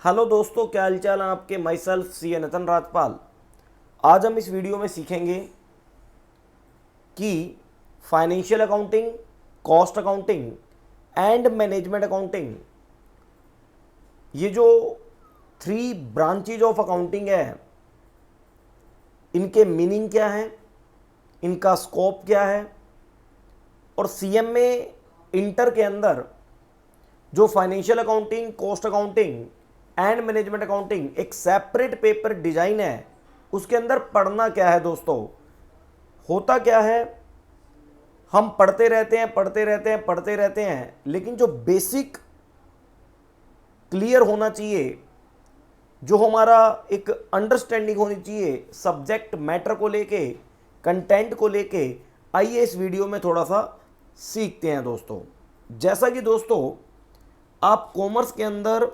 Hello दोस्तों, क्या हालचाल है आपके। माई सेल्फ सी नितिन राजपाल। आज हम इस वीडियो में सीखेंगे कि financial accounting, cost accounting and management accounting, ये जो थ्री ब्रांचेज ऑफ अकाउंटिंग है, इनके मीनिंग क्या है, इनका स्कोप क्या है, और सीएम में इंटर के अंदर जो financial accounting, cost accounting and management accounting एक सेपरेट पेपर डिजाइन है, उसके अंदर पढ़ना क्या है। दोस्तों, होता क्या है, हम पढ़ते रहते हैं, लेकिन जो बेसिक क्लियर होना चाहिए, जो हमारा एक अंडरस्टैंडिंग होनी चाहिए सब्जेक्ट मैटर को लेके, कंटेंट को लेके, आइए इस वीडियो में थोड़ा सा सीखते हैं। दोस्तों, जैसा कि दोस्तों आप कॉमर्स के अंदर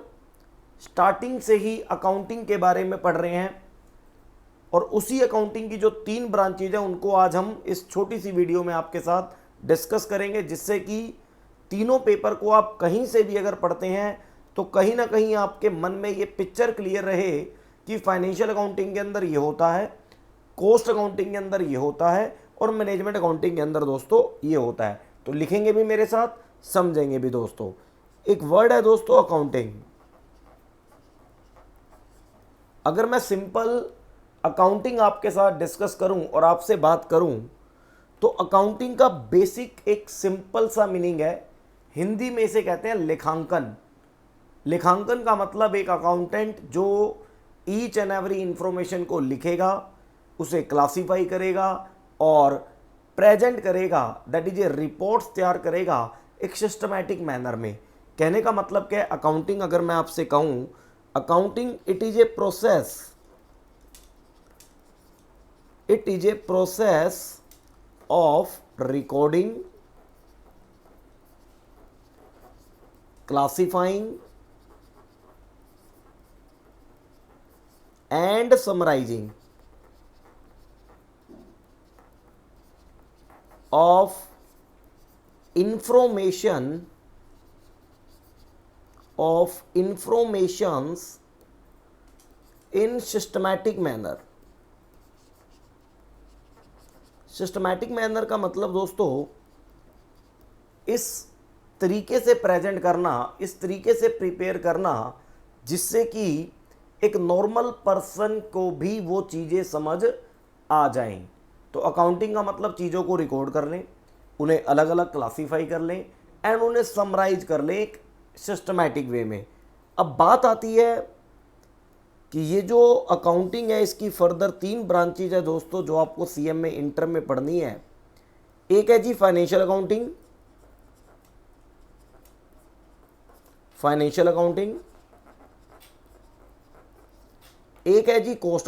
स्टार्टिंग से ही अकाउंटिंग के बारे में पढ़ रहे हैं, और उसी अकाउंटिंग की जो तीन ब्रांचेज हैं उनको आज हम इस छोटी सी वीडियो में आपके साथ डिस्कस करेंगे, जिससे कि तीनों पेपर को आप कहीं से भी अगर पढ़ते हैं तो कहीं ना कहीं आपके मन में ये पिक्चर क्लियर रहे कि फाइनेंशियल अकाउंटिंग के अंदर ये होता है, कॉस्ट अकाउंटिंग के अंदर ये होता है, और मैनेजमेंट अकाउंटिंग के अंदर दोस्तों ये होता है। तो लिखेंगे भी मेरे साथ, समझेंगे भी। दोस्तों, एक वर्ड है दोस्तों अकाउंटिंग। अगर मैं सिंपल अकाउंटिंग आपके साथ डिस्कस करूं और आपसे बात करूं, तो अकाउंटिंग का बेसिक एक सिंपल सा मीनिंग है, हिंदी में इसे कहते हैं लेखांकन। लेखांकन का मतलब एक अकाउंटेंट जो ईच एंड एवरी इंफॉर्मेशन को लिखेगा, उसे क्लासिफाई करेगा और प्रेजेंट करेगा, दैट इज ए रिपोर्ट्स तैयार करेगा एक सिस्टमैटिक मैनर में। कहने का मतलब क्या है, अकाउंटिंग अगर मैं आपसे कहूं, accounting it is a process of recording, classifying and summarizing of informations in systematic manner। Systematic manner का मतलब दोस्तों इस तरीके से प्रेजेंट करना, इस तरीके से प्रिपेयर करना, जिससे कि एक नॉर्मल पर्सन को भी वो चीज़ें समझ आ जाएं। तो अकाउंटिंग का मतलब चीज़ों को रिकॉर्ड कर लें, उन्हें अलग अलग क्लासीफाई कर लें एंड उन्हें समराइज कर लें एक सिस्टमैटिक वे में। अब बात आती है कि ये जो अकाउंटिंग है, इसकी फर्दर तीन ब्रांचेज है दोस्तों, जो आपको सीएम में इंटर में पढ़नी है। एक है जी फाइनेंशियल अकाउंटिंग, एक है जी कॉस्ट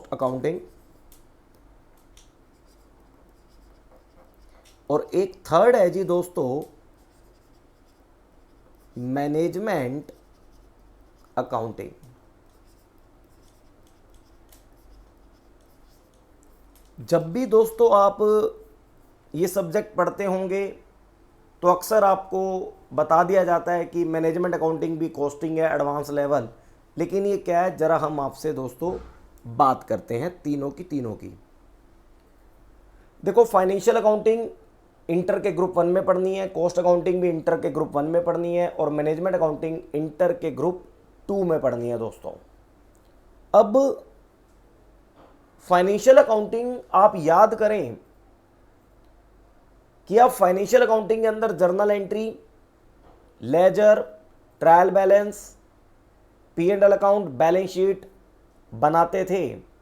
अकाउंटिंग, और एक थर्ड है जी दोस्तों मैनेजमेंट अकाउंटिंग। जब भी दोस्तों आप ये सब्जेक्ट पढ़ते होंगे तो अक्सर आपको बता दिया जाता है कि मैनेजमेंट अकाउंटिंग भी कॉस्टिंग है एडवांस लेवल, लेकिन ये क्या है, ज़रा हम आपसे दोस्तों बात करते हैं तीनों की। देखो, फाइनेंशियल अकाउंटिंग इंटर के ग्रुप 1 में पढ़नी है, कॉस्ट अकाउंटिंग भी इंटर के ग्रुप 1 में पढ़नी है, और मैनेजमेंट अकाउंटिंग इंटर के ग्रुप 2 में पढ़नी है दोस्तों। अब फाइनेंशियल अकाउंटिंग आप याद करें कि आप फाइनेंशियल अकाउंटिंग के अंदर journal entry, ledger, trial balance, P&L account, balance sheet बनाते थे।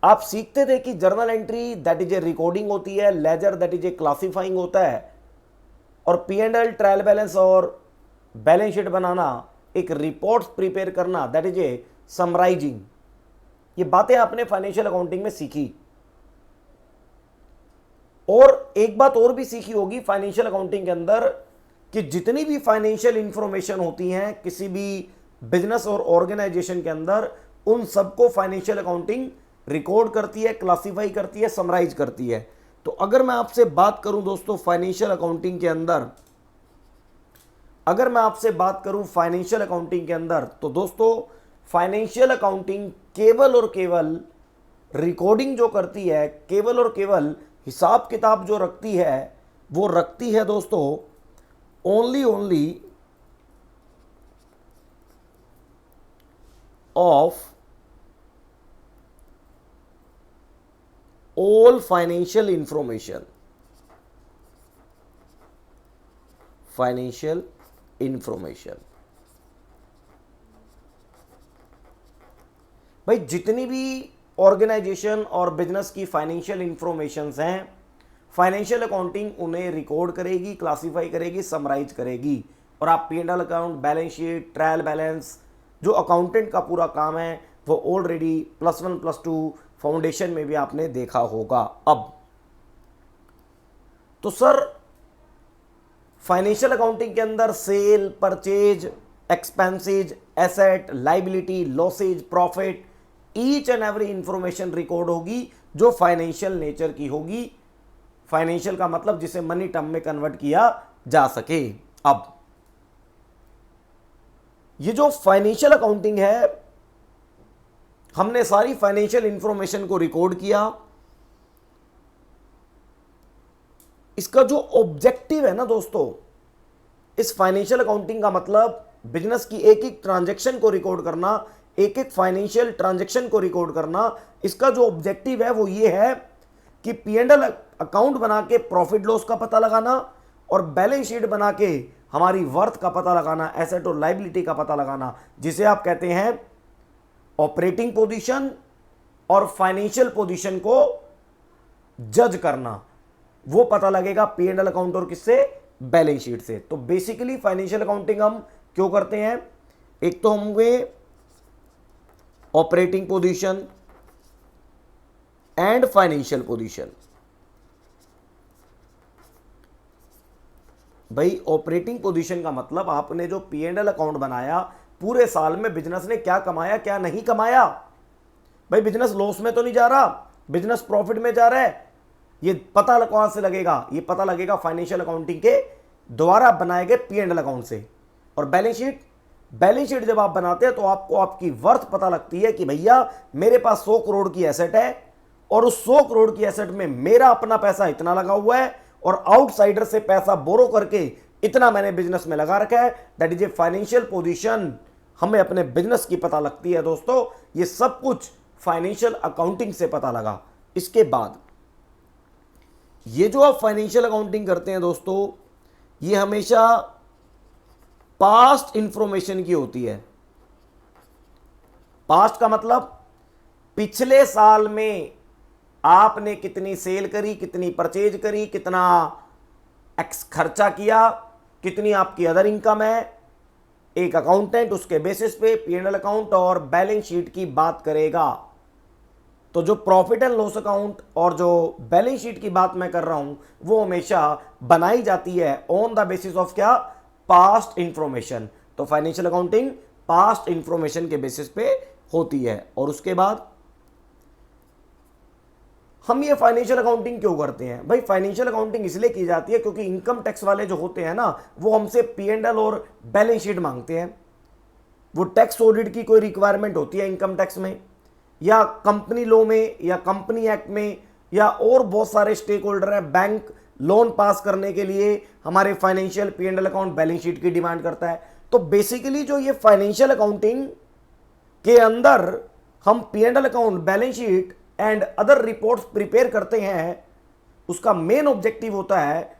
आप सीखते थे कि journal entry that is a recording होती है, ledger that is a classifying होता है, और P&L, ट्रायल बैलेंस और बैलेंस शीट बनाना, एक रिपोर्ट प्रिपेयर करना, दैट इज ए समराइजिंग। ये बातें आपने फाइनेंशियल अकाउंटिंग में सीखी। और एक बात और भी सीखी होगी फाइनेंशियल अकाउंटिंग के अंदर, कि जितनी भी फाइनेंशियल इंफॉर्मेशन होती हैं किसी भी बिजनेस और ऑर्गेनाइजेशन के अंदर, उन सबको फाइनेंशियल अकाउंटिंग रिकॉर्ड करती है, क्लासिफाई करती है, समराइज करती है। तो अगर मैं आपसे बात करूं दोस्तों फाइनेंशियल अकाउंटिंग के अंदर, अगर मैं आपसे बात करूं फाइनेंशियल अकाउंटिंग के अंदर, तो दोस्तों फाइनेंशियल अकाउंटिंग केवल और केवल रिकॉर्डिंग जो करती है, केवल और केवल हिसाब किताब जो रखती है, वो रखती है दोस्तों only of all financial information, financial information. भाई जितनी भी ऑर्गेनाइजेशन और बिजनेस की फाइनेंशियल इंफॉर्मेशंस हैं, फाइनेंशियल अकाउंटिंग उन्हें रिकॉर्ड करेगी, क्लासिफाई करेगी, समराइज करेगी, और आप P&L account, balance sheet, trial balance, जो अकाउंटेंट का पूरा काम है वो ऑलरेडी +1 +2 फाउंडेशन में भी आपने देखा होगा। अब तो सर फाइनेंशियल अकाउंटिंग के अंदर sale, purchase, expenses, asset, liability, losses, profit, each and every information record होगी जो फाइनेंशियल नेचर की होगी। फाइनेंशियल का मतलब जिसे मनी टर्म में कन्वर्ट किया जा सके। अब ये जो फाइनेंशियल अकाउंटिंग है, हमने सारी फाइनेंशियल इंफॉर्मेशन को रिकॉर्ड किया। इसका जो ऑब्जेक्टिव है ना दोस्तों, इस फाइनेंशियल अकाउंटिंग का मतलब बिजनेस की एक एक ट्रांजैक्शन को रिकॉर्ड करना, एक एक फाइनेंशियल ट्रांजैक्शन को रिकॉर्ड करना। इसका जो ऑब्जेक्टिव है वो ये है कि P&L अकाउंट बना के प्रॉफिट लॉस का पता लगाना, और बैलेंस शीट बना के हमारी वर्थ का पता लगाना, एसेट और लाइबिलिटी का पता लगाना, जिसे आप कहते हैं ऑपरेटिंग पोजीशन और फाइनेंशियल पोजीशन को जज करना। वो पता लगेगा P&L अकाउंट और किससे, बैलेंस शीट से। तो बेसिकली फाइनेंशियल अकाउंटिंग हम क्यों करते हैं, एक तो होंगे operating position and financial position. भाई ऑपरेटिंग पोजीशन का मतलब आपने जो P&L अकाउंट बनाया, पूरे साल में बिजनेस ने क्या कमाया, क्या नहीं कमाया। भाई बिजनेस लॉस में तो नहीं जा रहा, बिजनेस प्रॉफिट में जा रहा है, ये पता कहां से लगेगा, ये पता लगेगा फाइनेंशियल अकाउंटिंग के द्वारा बनाए गए P&L अकाउंट से। और बैलेंस शीट, बैलेंस शीट जब आप बनाते हैं तो आपको आपकी वर्थ पता लगती है कि भैया मेरे पास 100 करोड़ की एसेट है, और उस 100 करोड़ की एसेट में मेरा अपना पैसा इतना लगा हुआ है, और आउटसाइडर से पैसा बोरो करके इतना मैंने बिजनेस में लगा रखा है। That is a financial position. हमें अपने बिजनेस की पता लगती है दोस्तों। ये सब कुछ फाइनेंशियल अकाउंटिंग से पता लगा। इसके बाद ये जो आप फाइनेंशियल अकाउंटिंग करते हैं दोस्तों, ये हमेशा पास्ट इंफॉर्मेशन की होती है। पास्ट का मतलब पिछले साल में आपने कितनी सेल करी, कितनी परचेज करी, कितना खर्चा किया, कितनी आपकी अदर इनकम है। एक अकाउंटेंट उसके बेसिस पे P&L अकाउंट और बैलेंस शीट की बात करेगा। तो जो प्रॉफिट एंड लॉस अकाउंट और जो बैलेंस शीट की बात मैं कर रहा हूं, वो हमेशा बनाई जाती है ऑन द बेसिस ऑफ क्या, पास्ट इंफॉर्मेशन। तो फाइनेंशियल अकाउंटिंग पास्ट इंफॉर्मेशन के बेसिस पे होती है। और उसके बाद हम ये फाइनेंशियल अकाउंटिंग क्यों करते हैं, भाई फाइनेंशियल अकाउंटिंग इसलिए की जाती है क्योंकि इनकम टैक्स वाले जो होते हैं ना, वो हमसे P&L और बैलेंस शीट मांगते हैं। वो टैक्स ऑडिट की कोई रिक्वायरमेंट होती है इनकम टैक्स में, या कंपनी लॉ में, या कंपनी एक्ट में, या और बहुत सारे स्टेक होल्डर हैं। बैंक लोन पास करने के लिए हमारे financial P&L account, balance sheet की डिमांड करता है। तो बेसिकली जो ये फाइनेंशियल अकाउंटिंग के अंदर हम P&L account, balance sheet and other reports prepare करते हैं, उसका मेन ऑब्जेक्टिव होता है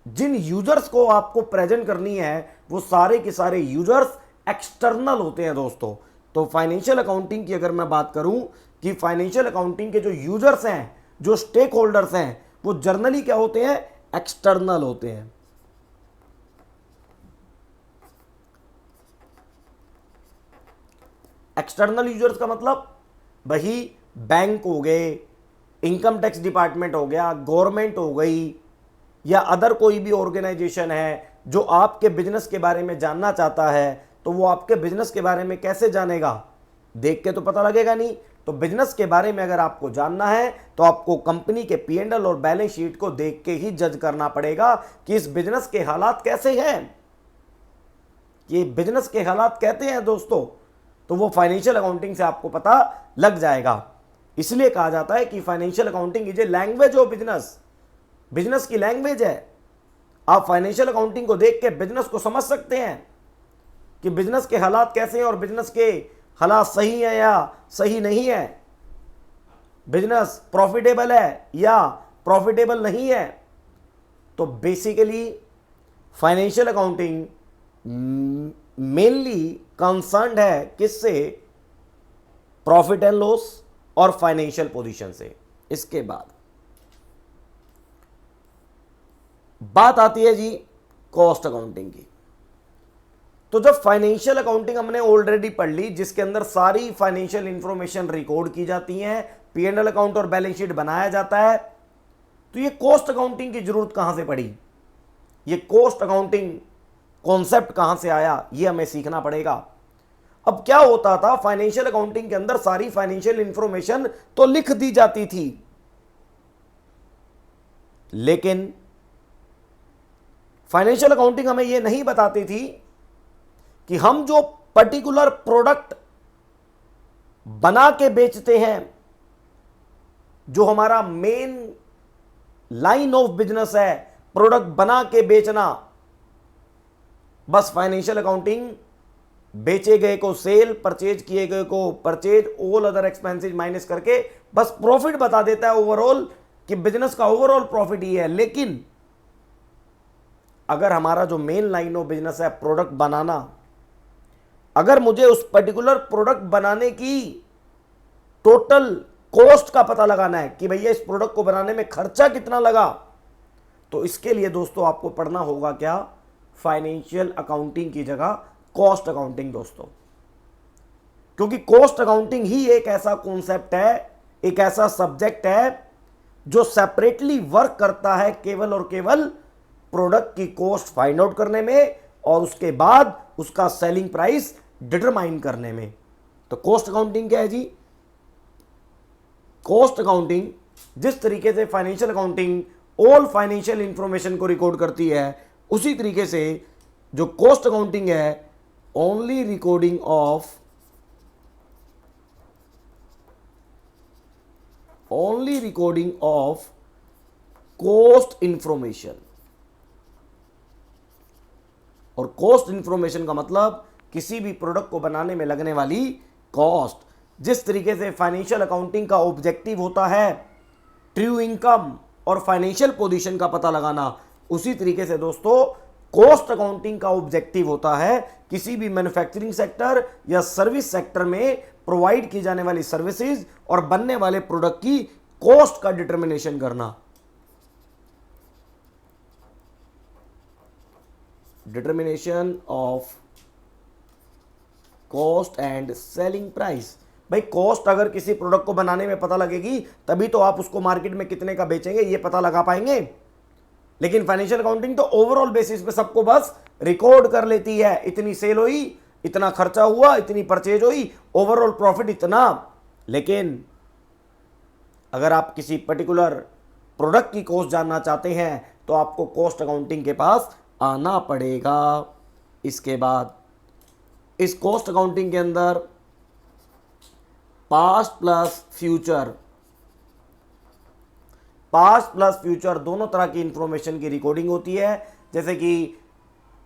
जिन यूजर्स को आपको प्रेजेंट करनी है वो सारे के सारे यूजर्स एक्सटर्नल होते हैं दोस्तों। तो फाइनेंशियल अकाउंटिंग की अगर मैं बात करूं कि फाइनेंशियल अकाउंटिंग के जो यूजर्स हैं, जो स्टेक होल्डर्स हैं, वो जर्नली क्या होते हैं, एक्सटर्नल होते हैं। एक्सटर्नल यूजर्स का मतलब वही बैंक हो गए, इनकम टैक्स डिपार्टमेंट हो गया, गवर्नमेंट हो गई, या अदर कोई भी ऑर्गेनाइजेशन है जो आपके बिजनेस के बारे में जानना चाहता है। तो वो आपके बिजनेस के बारे में कैसे जानेगा, देख के तो पता लगेगा नहीं, तो बिजनेस के बारे में अगर आपको जानना है तो आपको कंपनी के P&L और बैलेंस शीट को देख के ही जज करना पड़ेगा कि इस बिजनेस के हालात कैसे हैं। ये बिजनेस के हालात कहते हैं दोस्तों, तो वो फाइनेंशियल अकाउंटिंग से आपको पता लग जाएगा। इसलिए कहा जाता है कि financial accounting is a language of business, business की लैंग्वेज है। आप फाइनेंशियल अकाउंटिंग को देख के बिजनेस को समझ सकते हैं कि बिजनेस के हालात कैसे हैं और बिजनेस के हालात सही है या सही नहीं है, बिजनेस प्रॉफिटेबल है या प्रॉफिटेबल नहीं है। तो basically financial accounting mainly concerned है किससे? प्रॉफिट एंड लॉस और फाइनेंशियल पोजीशन से। इसके बाद बात आती है जी कॉस्ट अकाउंटिंग की। तो जब फाइनेंशियल अकाउंटिंग हमने ऑलरेडी पढ़ ली, जिसके अंदर सारी फाइनेंशियल इंफॉर्मेशन रिकॉर्ड की जाती हैं, P&L अकाउंट और बैलेंस शीट बनाया जाता है, तो ये कॉस्ट अकाउंटिंग की जरूरत कहां से पड़ी? ये कॉस्ट अकाउंटिंग कॉन्सेप्ट कहां से आया, ये हमें सीखना पड़ेगा। अब क्या होता था, फाइनेंशियल अकाउंटिंग के अंदर सारी फाइनेंशियल इंफॉर्मेशन तो लिख दी जाती थी, लेकिन फाइनेंशियल अकाउंटिंग हमें यह नहीं बताती थी कि हम जो पर्टिकुलर प्रोडक्ट बना के बेचते हैं, जो हमारा मेन लाइन ऑफ बिजनेस है, प्रोडक्ट बना के बेचना, बस फाइनेंशियल अकाउंटिंग बेचे गए को सेल, परचेज किए गए को purchase, all other expenses minus करके बस प्रॉफिट बता देता है ओवरऑल कि बिजनेस का ओवरऑल प्रॉफिट ही है। लेकिन अगर हमारा जो मेन लाइन ऑफ बिजनेस है प्रोडक्ट बनाना, अगर मुझे उस पर्टिकुलर प्रोडक्ट बनाने की टोटल कॉस्ट का पता लगाना है कि भैया इस प्रोडक्ट को बनाने में खर्चा कितना लगा, तो इसके लिए दोस्तों आपको पढ़ना होगा क्या? फाइनेंशियल अकाउंटिंग की जगह कॉस्ट अकाउंटिंग दोस्तों। क्योंकि कॉस्ट अकाउंटिंग ही एक ऐसा कॉन्सेप्ट है, एक ऐसा सब्जेक्ट है जो सेपरेटली वर्क करता है केवल और केवल प्रोडक्ट की कॉस्ट फाइंड आउट करने में और उसके बाद उसका सेलिंग प्राइस डिटरमाइन करने में। तो कॉस्ट अकाउंटिंग क्या है जी? कॉस्ट अकाउंटिंग जिस तरीके से financial accounting all financial information को रिकॉर्ड करती है, उसी तरीके से जो कॉस्ट अकाउंटिंग है only recording of cost information. और कॉस्ट इंफॉर्मेशन का मतलब किसी भी प्रोडक्ट को बनाने में लगने वाली कॉस्ट। जिस तरीके से फाइनेंशियल अकाउंटिंग का ऑब्जेक्टिव होता है ट्रू इनकम और फाइनेंशियल पोजीशन का पता लगाना, उसी तरीके से दोस्तों कॉस्ट अकाउंटिंग का ऑब्जेक्टिव होता है किसी भी मैन्युफैक्चरिंग सेक्टर या सर्विस सेक्टर में प्रोवाइड की जाने वाली सर्विसेज और बनने वाले प्रोडक्ट की कॉस्ट का डिटर्मिनेशन करना। Determination of cost and selling price. भाई कॉस्ट अगर किसी प्रोडक्ट को बनाने में पता लगेगी तभी तो आप उसको मार्केट में कितने का बेचेंगे ये पता लगा पाएंगे। लेकिन फाइनेंशियल अकाउंटिंग तो ओवरऑल बेसिस पे सबको बस रिकॉर्ड कर लेती है, इतनी सेल हुई, इतना खर्चा हुआ, इतनी परचेज हुई, ओवरऑल प्रॉफिट इतना। लेकिन अगर आप किसी पर्टिकुलर प्रोडक्ट की कॉस्ट जानना चाहते हैं तो आपको कॉस्ट अकाउंटिंग के पास आना पड़ेगा। इसके बाद इस कॉस्ट अकाउंटिंग के अंदर पास्ट प्लस फ्यूचर दोनों तरह की इंफॉर्मेशन की रिकॉर्डिंग होती है। जैसे कि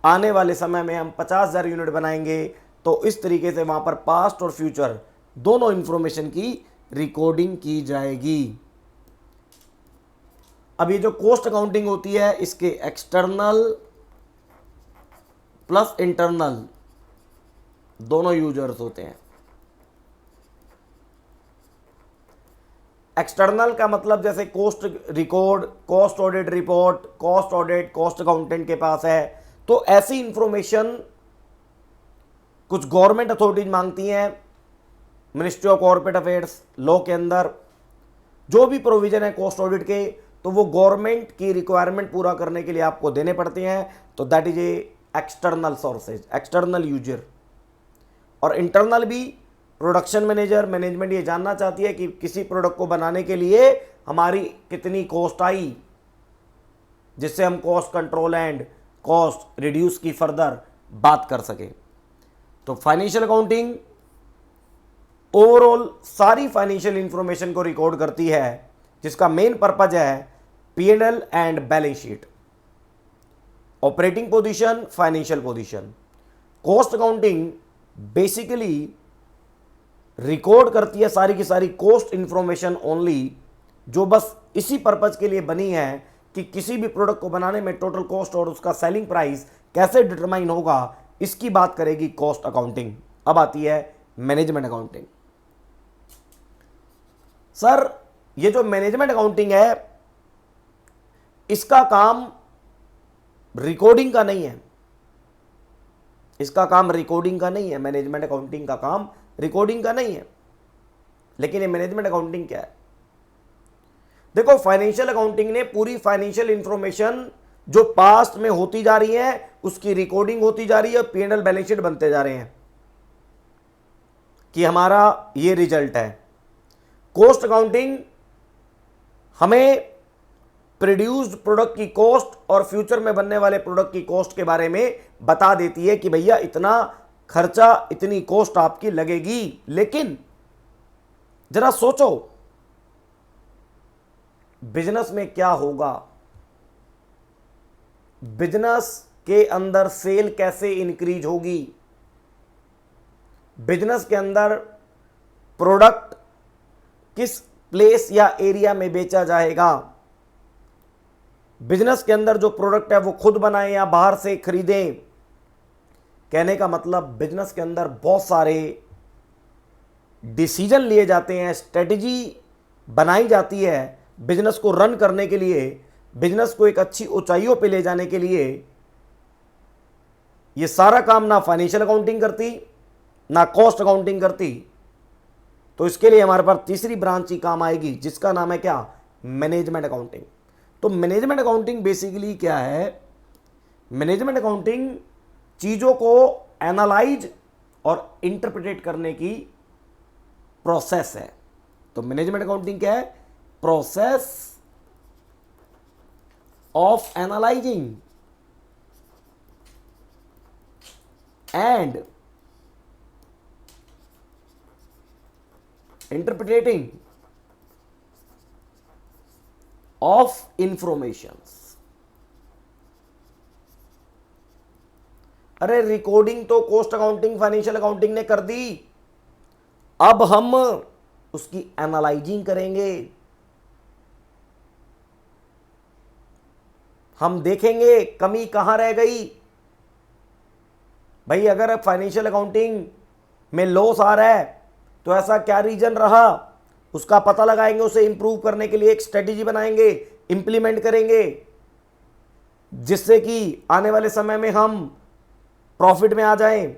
आने वाले समय में हम 50,000 यूनिट बनाएंगे, तो इस तरीके से वहां पर पास्ट और फ्यूचर दोनों इंफॉर्मेशन की रिकॉर्डिंग की जाएगी। अब ये जो कॉस्ट अकाउंटिंग होती है इसके एक्सटर्नल प्लस इंटरनल दोनों यूजर्स होते हैं। एक्सटर्नल का मतलब जैसे cost record, cost audit report, cost audit cost accountant के पास है, तो ऐसी इंफॉर्मेशन कुछ गवर्नमेंट अथॉरिटीज मांगती हैं। Ministry of corporate affairs law के अंदर जो भी प्रोविजन है कॉस्ट ऑडिट के, तो वो गवर्नमेंट की रिक्वायरमेंट पूरा करने के लिए आपको देने पड़ते हैं। तो that is A external sources, external user. और इंटरनल भी प्रोडक्शन मैनेजर, मैनेजमेंट ये जानना चाहती है कि किसी प्रोडक्ट को बनाने के लिए हमारी कितनी कॉस्ट आई, जिससे हम cost control and cost reduce की फर्दर बात कर सके। तो फाइनेंशियल अकाउंटिंग ओवरऑल सारी फाइनेंशियल इंफॉर्मेशन को रिकॉर्ड करती है, जिसका मेन पर्पज है P&L and balance sheet, operating position, financial position. Cost accounting basically record करती है सारी की सारी कॉस्ट इंफॉर्मेशन ओनली, जो बस इसी पर्पज के लिए बनी है कि किसी भी प्रोडक्ट को बनाने में टोटल कॉस्ट और उसका सेलिंग प्राइस कैसे डिटरमाइन होगा, इसकी बात करेगी कॉस्ट अकाउंटिंग। अब आती है मैनेजमेंट अकाउंटिंग। सर ये जो मैनेजमेंट अकाउंटिंग है, इसका काम रिकॉर्डिंग का नहीं है, इसका काम रिकॉर्डिंग का नहीं है। मैनेजमेंट अकाउंटिंग का काम रिकॉर्डिंग का नहीं है। लेकिन ये मैनेजमेंट अकाउंटिंग क्या है? देखो, फाइनेंशियल अकाउंटिंग ने पूरी फाइनेंशियल इंफॉर्मेशन जो पास्ट में होती जा रही है उसकी रिकॉर्डिंग होती जा रही है, P&L बैलेंस शीट बनते जा रहे हैं कि हमारा ये रिजल्ट है। कॉस्ट अकाउंटिंग हमें प्रोड्यूस्ड प्रोडक्ट की कॉस्ट और फ्यूचर में बनने वाले प्रोडक्ट की कॉस्ट के बारे में बता देती है कि भैया इतना खर्चा, इतनी कॉस्ट आपकी लगेगी। लेकिन जरा सोचो, बिजनेस में क्या होगा, बिजनेस के अंदर सेल कैसे इंक्रीज होगी, बिजनेस के अंदर प्रोडक्ट किस प्लेस या एरिया में बेचा जाएगा, बिजनेस के अंदर जो प्रोडक्ट है वो खुद बनाएं या बाहर से खरीदें। कहने का मतलब बिजनेस के अंदर बहुत सारे डिसीजन लिए जाते हैं, स्ट्रेटेजी बनाई जाती है बिजनेस को रन करने के लिए, बिजनेस को एक अच्छी ऊंचाइयों पे ले जाने के लिए। ये सारा काम ना फाइनेंशियल अकाउंटिंग करती, ना कॉस्ट अकाउंटिंग करती। तो इसके लिए हमारे पास तीसरी ब्रांच ही काम आएगी, जिसका नाम है क्या? Management accounting. तो मैनेजमेंट अकाउंटिंग बेसिकली क्या है? मैनेजमेंट अकाउंटिंग चीजों को एनालाइज और इंटरप्रेट करने की प्रोसेस है। तो मैनेजमेंट अकाउंटिंग क्या है? Process of analysing and interpreting of informations. अरे रिकॉर्डिंग तो कॉस्ट अकाउंटिंग, फाइनेंशियल अकाउंटिंग ने कर दी, अब हम उसकी एनालाइजिंग करेंगे। हम देखेंगे कमी कहां रह गई। भाई अगर फाइनेंशियल अकाउंटिंग में लॉस आ रहा है तो ऐसा क्या रीजन रहा, उसका पता लगाएंगे, उसे इंप्रूव करने के लिए एक स्ट्रेटेजी बनाएंगे, इंप्लीमेंट करेंगे, जिससे कि आने वाले समय में हम प्रॉफिट में आ जाएं।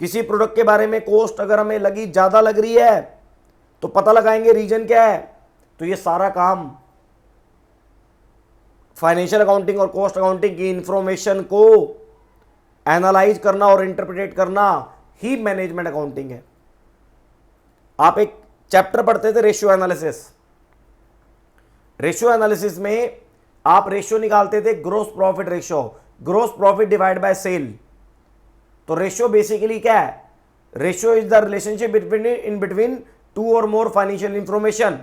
किसी प्रोडक्ट के बारे में कॉस्ट अगर हमें लगी, ज्यादा लग रही है, तो पता लगाएंगे रीजन क्या है। तो ये सारा काम फाइनेंशियल अकाउंटिंग और कॉस्ट अकाउंटिंग की इंफॉर्मेशन को एनालाइज करना और इंटरप्रेट करना ही मैनेजमेंट अकाउंटिंग है। आप एक चैप्टर पढ़ते थे रेशियो एनालिसिस। रेशियो एनालिसिस में आप रेशियो निकालते थे, gross profit ratio, gross profit divide by sale. तो रेशियो बेसिकली क्या है? Ratio is the relationship in between two or more financial information.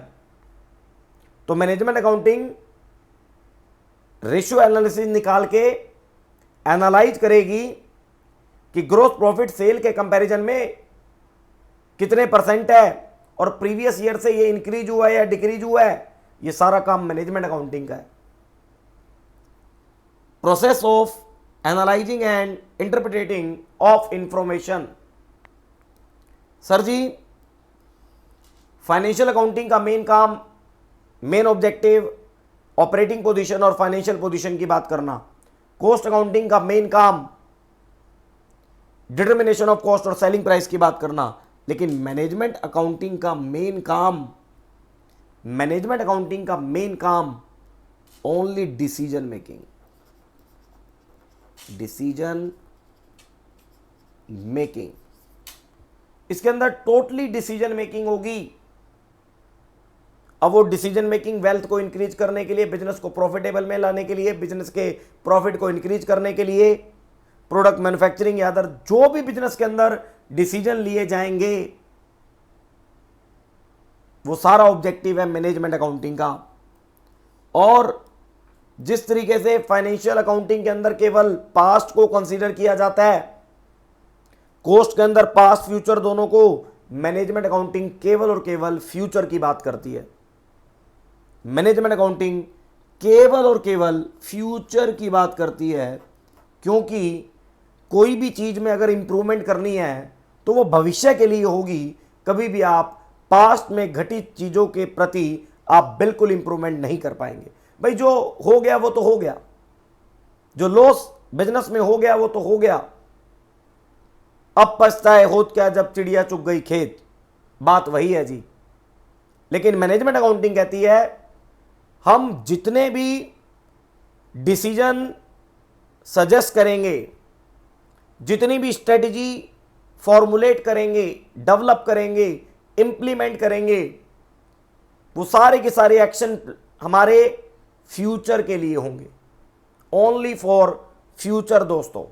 तो मैनेजमेंट अकाउंटिंग रेशियो एनालिसिस निकाल के एनालाइज करेगी कि ग्रोस प्रॉफिट सेल के कंपैरिजन में कितने परसेंट है और प्रीवियस ईयर से ये इंक्रीज हुआ है या डिक्रीज हुआ है। ये सारा काम मैनेजमेंट अकाउंटिंग का है। Process of analysing and interpreting of information. Sir ji, financial accounting का मेन काम, मेन ऑब्जेक्टिव ऑपरेटिंग पोजीशन और फाइनेंशियल पोजीशन की बात करना। कॉस्ट अकाउंटिंग का मेन काम डिटर्मिनेशन ऑफ कॉस्ट और सेलिंग प्राइस की बात करना। लेकिन मैनेजमेंट अकाउंटिंग का मेन काम, मैनेजमेंट अकाउंटिंग का मेन काम only decision making, decision making. इसके अंदर टोटली डिसीजन मेकिंग होगी। अब वो डिसीजन मेकिंग वेल्थ को इंक्रीज करने के लिए, बिजनेस को प्रॉफिटेबल में लाने के लिए, बिजनेस के प्रॉफिट को इंक्रीज करने के लिए, प्रोडक्ट मैन्युफैक्चरिंग या अदर जो भी बिजनेस के अंदर डिसीजन लिए जाएंगे, वो सारा ऑब्जेक्टिव है मैनेजमेंट अकाउंटिंग का। और जिस तरीके से फाइनेंशियल अकाउंटिंग के अंदर केवल पास्ट को कंसीडर किया जाता है, कॉस्ट के अंदर पास्ट फ्यूचर दोनों को, मैनेजमेंट अकाउंटिंग केवल और केवल फ्यूचर की बात करती है। मैनेजमेंट अकाउंटिंग केवल और केवल फ्यूचर की बात करती है, क्योंकि कोई भी चीज में अगर इंप्रूवमेंट करनी है तो वो भविष्य के लिए होगी। कभी भी आप पास्ट में घटित चीजों के प्रति आप बिल्कुल इंप्रूवमेंट नहीं कर पाएंगे। भाई जो हो गया वो तो हो गया, जो लॉस बिजनेस में हो गया वो तो हो गया। अब पछताए होत क्या जब चिड़िया चुग गई खेत, बात वही है जी। लेकिन मैनेजमेंट अकाउंटिंग कहती है हम जितने भी डिसीजन सजेस्ट करेंगे, जितनी भी स्ट्रेटजी फॉर्मुलेट करेंगे, डेवलप करेंगे, इंप्लीमेंट करेंगे, वो सारे के सारे एक्शन हमारे फ्यूचर के लिए होंगे, ओनली फॉर फ्यूचर दोस्तों।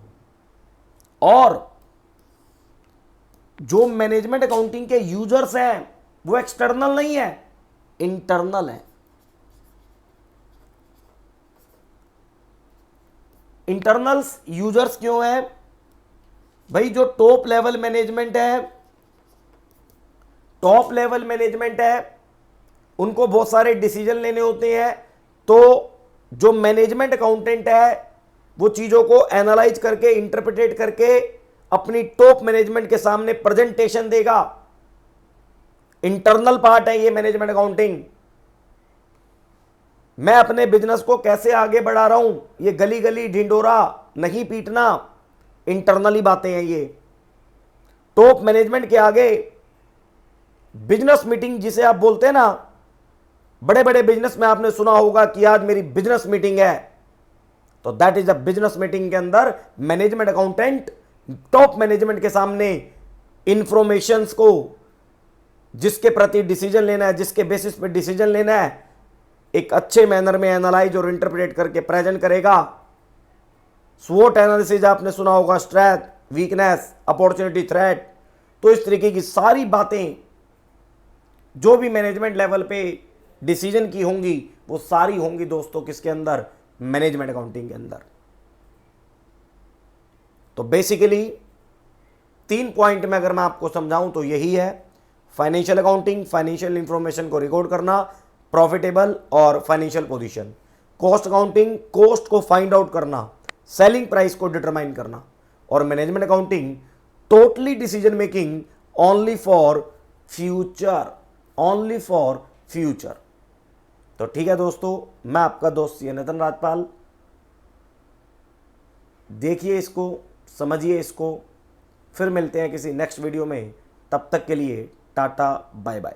और जो मैनेजमेंट अकाउंटिंग के यूजर्स हैं वो एक्सटर्नल नहीं है, इंटरनल है। इंटरनल्स यूजर्स क्यों है भाई? जो टॉप लेवल मैनेजमेंट है, टॉप लेवल मैनेजमेंट है, उनको बहुत सारे डिसीजन लेने होते हैं। तो जो मैनेजमेंट अकाउंटेंट है वो चीजों को एनालाइज करके, इंटरप्रिटेट करके अपनी टॉप मैनेजमेंट के सामने प्रेजेंटेशन देगा। इंटरनल पार्ट है ये मैनेजमेंट अकाउंटिंग। मैं अपने बिजनेस को कैसे आगे बढ़ा रहा हूं, ये गली गली ढिंडोरा नहीं पीटना, इंटरनली बातें हैं ये। टॉप मैनेजमेंट के आगे बिजनेस मीटिंग जिसे आप बोलते हैं ना, बड़े बड़े बिजनेस में आपने सुना होगा कि आज मेरी बिजनेस मीटिंग है, तो that is a business meeting के अंदर मैनेजमेंट अकाउंटेंट टॉप मैनेजमेंट के सामने इंफॉर्मेशंस को, जिसके प्रति डिसीजन लेना है, जिसके बेसिस पे डिसीजन लेना है, एक अच्छे मैनर में एनालाइज और इंटरप्रेट करके प्रेजेंट करेगा। स्वोट एनालिसिस आपने सुना होगा, स्ट्रेंथ, वीकनेस, अपॉर्चुनिटी, थ्रेट। तो इस तरीके की सारी बातें जो भी मैनेजमेंट लेवल पे डिसीजन की होंगी वो सारी होंगी दोस्तों किसके अंदर? मैनेजमेंट अकाउंटिंग के अंदर। तो बेसिकली 3 पॉइंट में अगर मैं आपको समझाऊं तो यही है: फाइनेंशियल अकाउंटिंग, फाइनेंशियल इंफॉर्मेशन को रिकॉर्ड करना, प्रॉफिटेबल और financial position. Cost accounting, cost को फाइंड आउट करना, सेलिंग प्राइस को डिटरमाइन करना। और management accounting totally decision making only for future, only for future. तो ठीक है दोस्तों, मैं आपका दोस्त नितिन राजपाल। देखिए इसको, समझिए इसको, फिर मिलते हैं किसी नेक्स्ट वीडियो में। तब तक के लिए टाटा, बाय बाय।